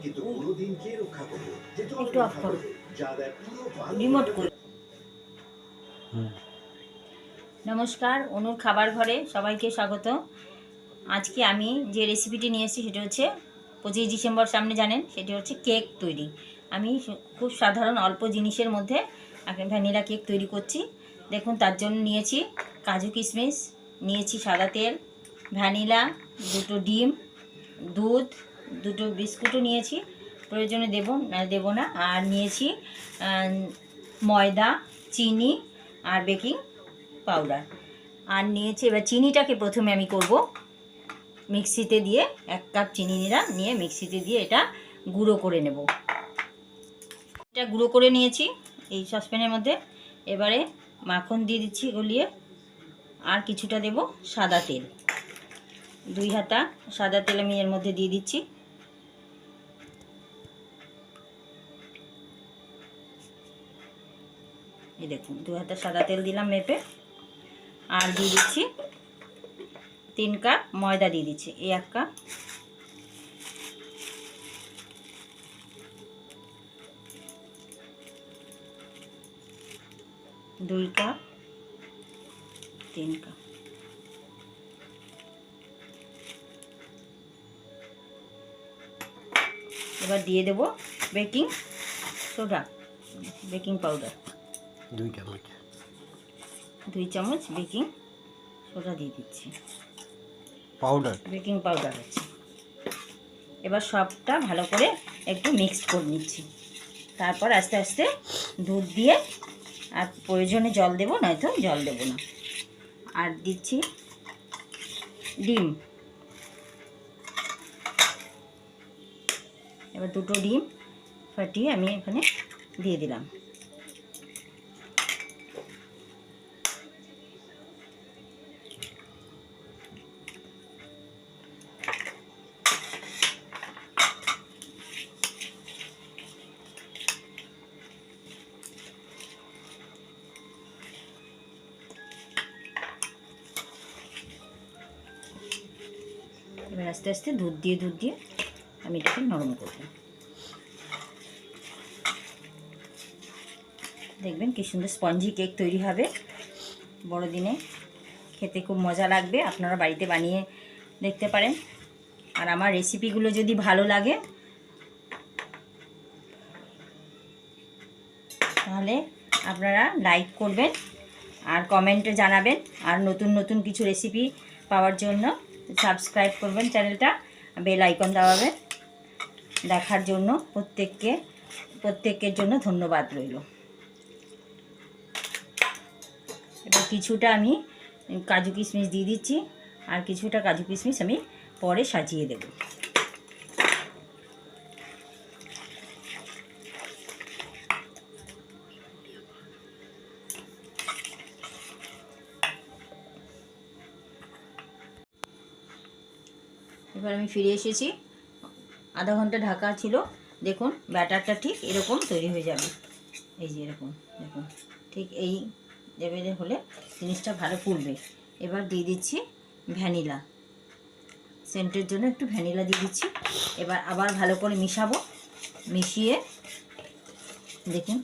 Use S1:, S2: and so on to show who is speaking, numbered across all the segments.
S1: কিন্তু পুরো দিন কে রক্ষা করবে? যে তোমাকে
S2: একটু অফ
S1: রক্ষা
S2: করো,
S1: করবে, যা দেয় পুরো
S2: রিমোট করে। নমস্কার, অনুর খাবার ঘরে সবাইকে স্বাগত। আজকে আমি যে রেসিপিটি নিয়ে এসেছি সেটা হচ্ছে 25 ডিসেম্বর সামনে জানেন, সেটি হচ্ছে কেক তৈরি। আমি খুব সাধারণ অল্প জিনিসের মধ্যে একটা ভ্যানিলা কেক তৈরি করছি। দেখুন, তার জন্য নিয়েছি কাজু কিশমিশ, নিয়েছি সাদা তেল, ভ্যানিলা, 2টো ডিম, দুধ, 2টো বিস্কুটও নিয়েছি, প্রয়োজনে দেবো না। আর নিয়েছি ময়দা, চিনি আর বেকিং পাউডার। আর নিয়েছি, এবার চিনিটাকে প্রথমে আমি করব মিক্সিতে দিয়ে, 1 কাপ চিনি নিলাম, নিয়ে মিক্সিতে দিয়ে এটা গুঁড়ো করে নেব। এটা গুঁড়ো করে নিয়েছি এই সসপ্যানের মধ্যে। এবারে মাখন দিয়ে দিচ্ছি গলিয়ে, আর কিছুটা দেব সাদা তেল, 2 হাতা সাদা তেল আমি এর মধ্যে দিয়ে দিচ্ছি। এই দেখুন, 2 হাতা সাদা তেল দিলাম মেপে। আর দিয়ে দিচ্ছি 3 কাপ ময়দা দিয়ে দিচ্ছি, এই 1 কাপ, দুই কাপ, 3 কাপ। এবার দিয়ে দেব বেকিং সোডা, বেকিং পাউডার
S3: 2 চামচ,
S2: 2 চামচ বেকিং সোডা দিয়ে দিচ্ছি,
S3: পাউডার,
S2: বেকিং পাউডার আছে। এবার সবটা ভালো করে একটু মিক্সড করে নিচ্ছি। তারপর আস্তে আস্তে দুধ দিয়ে, আর প্রয়োজনে জল দেবো, নয়তো জল দেবো না। আর দিচ্ছি ডিম, এবার 2টো ডিম ফাটিয়ে আমি এখানে দিয়ে দিলাম। এবার আস্তে আস্তে দুধ দিয়ে আমি এটাকে নরম করব। দেখবেন কি সুন্দর স্পঞ্জি কেক তৈরি হবে। বড়দিনে খেতে খুব মজা লাগবে, আপনারা বাড়িতে বানিয়ে দেখতে পারেন। আর আমার রেসিপিগুলো যদি ভালো লাগে তাহলে আপনারা লাইক করবেন আর কমেন্টে জানাবেন। আর নতুন নতুন কিছু রেসিপি পাওয়ার জন্য সাবস্ক্রাইব করবেন চ্যানেলটা, বেল আইকন দাবাবেন। দেখার জন্য প্রত্যেকের জন্য ধন্যবাদ রইল। এবার কিছুটা আমি কাজু কিশমিশ দিয়ে দিচ্ছি, আর কিছুটা কাজু কিশমিশ আমি পরে সাজিয়ে দেব। এবার আমি ফিরে এসেছি, আধা ঘন্টা ঢাকা ছিল। দেখুন ব্যাটারটা ঠিক এরকম তৈরি হয়ে যাবে, এই যে এরকম দেখুন, ঠিক এই লেভেলে হলে জিনিসটা ভালো ফুলবে। এবার দিয়ে দিচ্ছি ভ্যানিলা, সেন্টের জন্য একটু ভ্যানিলা দিয়ে দিচ্ছি। এবার আবার ভালো করে মিশাবো, মিশিয়ে দেখুন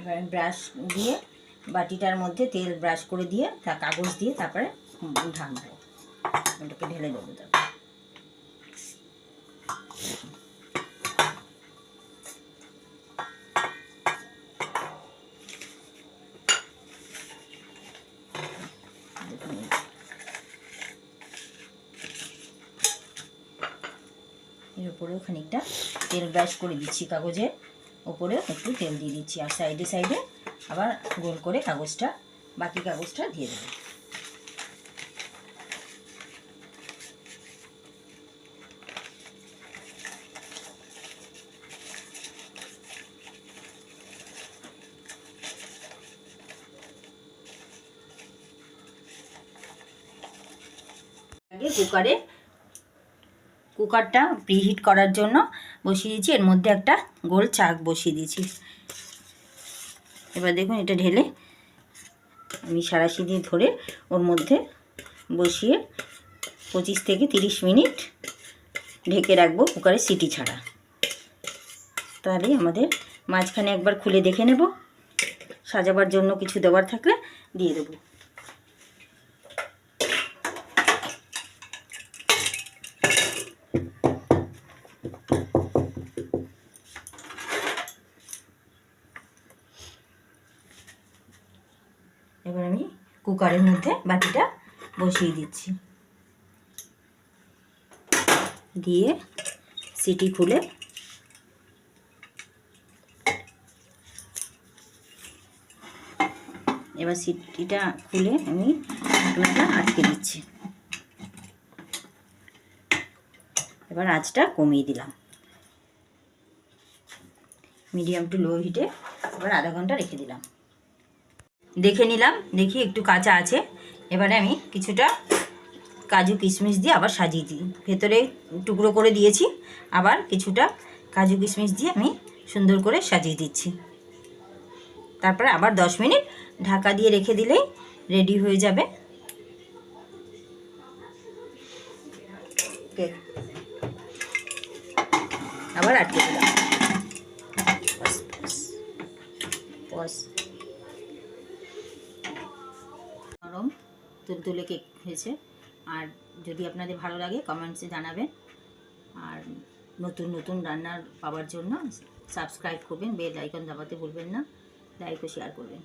S2: এবার ব্রাশ দিয়ে বাটিটার মধ্যে তেল ব্রাশ করে দিয়ে, তা কাগজ দিয়ে তারপরে ঢাকবো, ওটাকে ঢেলে দেবো। তারপর এর উপরেও খানিকটা তেল ব্রাশ করে দিচ্ছি, কাগজের উপরেও একটু তেল দিয়ে দিচ্ছি, আর সাইডে সাইডে আবার গোল করে বাকি কাগজটা দিয়ে দেবো। আগে কুকারটা প্রিহিট করার জন্য বসিয়ে দিয়েছি, এর মধ্যে একটা গোল চাক বসিয়ে দিয়েছি। এবার দেখুন এটা ঢেলে আমি সাঁড়াশি দিয়ে ধরে ওর মধ্যে বসিয়ে 25 থেকে 30 মিনিট ঢেকে রাখবো কুকারে সিটি ছাড়া। তাহলে আমাদের মাঝখানে একবার খুলে দেখে নেব, সাজাবার জন্য কিছু দেওয়ার থাকলে দিয়ে দেবো। এবার আমি কুকারের মধ্যে বাটিটা বসিয়ে দিচ্ছি, দিয়ে সিটি খুলে এবার সিটিটা খুলে আমি ঢাকনাটা আটকে দিচ্ছি। এবার আঁচটা কমিয়ে দিলাম, মিডিয়াম টু লো হিটে এবার আধা ঘন্টা রেখে দিলাম। দেখে নিলাম, দেখি একটু কাঁচা আছে। এবারে আমি কিছুটা কাজু কিশমিশ দিয়ে আবার সাজিয়ে দিই, ভেতরে টুকরো করে দিয়েছি, আবার কিছুটা কাজু কিশমিশ দিয়ে আমি সুন্দর করে সাজিয়ে দিচ্ছি। তারপরে আবার 10 মিনিট ঢাকা দিয়ে রেখে দিলেই রেডি হয়ে যাবে কেক। আবার আটকে দিলাম। নরম তুলতুলে কেক হয়েছে। আর যদি আপনাদের ভালো লাগে কমেন্টসে জানাবেন, আর নতুন নতুন রান্নার পাওয়ার জন্য সাবস্ক্রাইব করবেন, বেল আইকন দাবাতে ভুলবেন না, লাইক ও শেয়ার করবেন।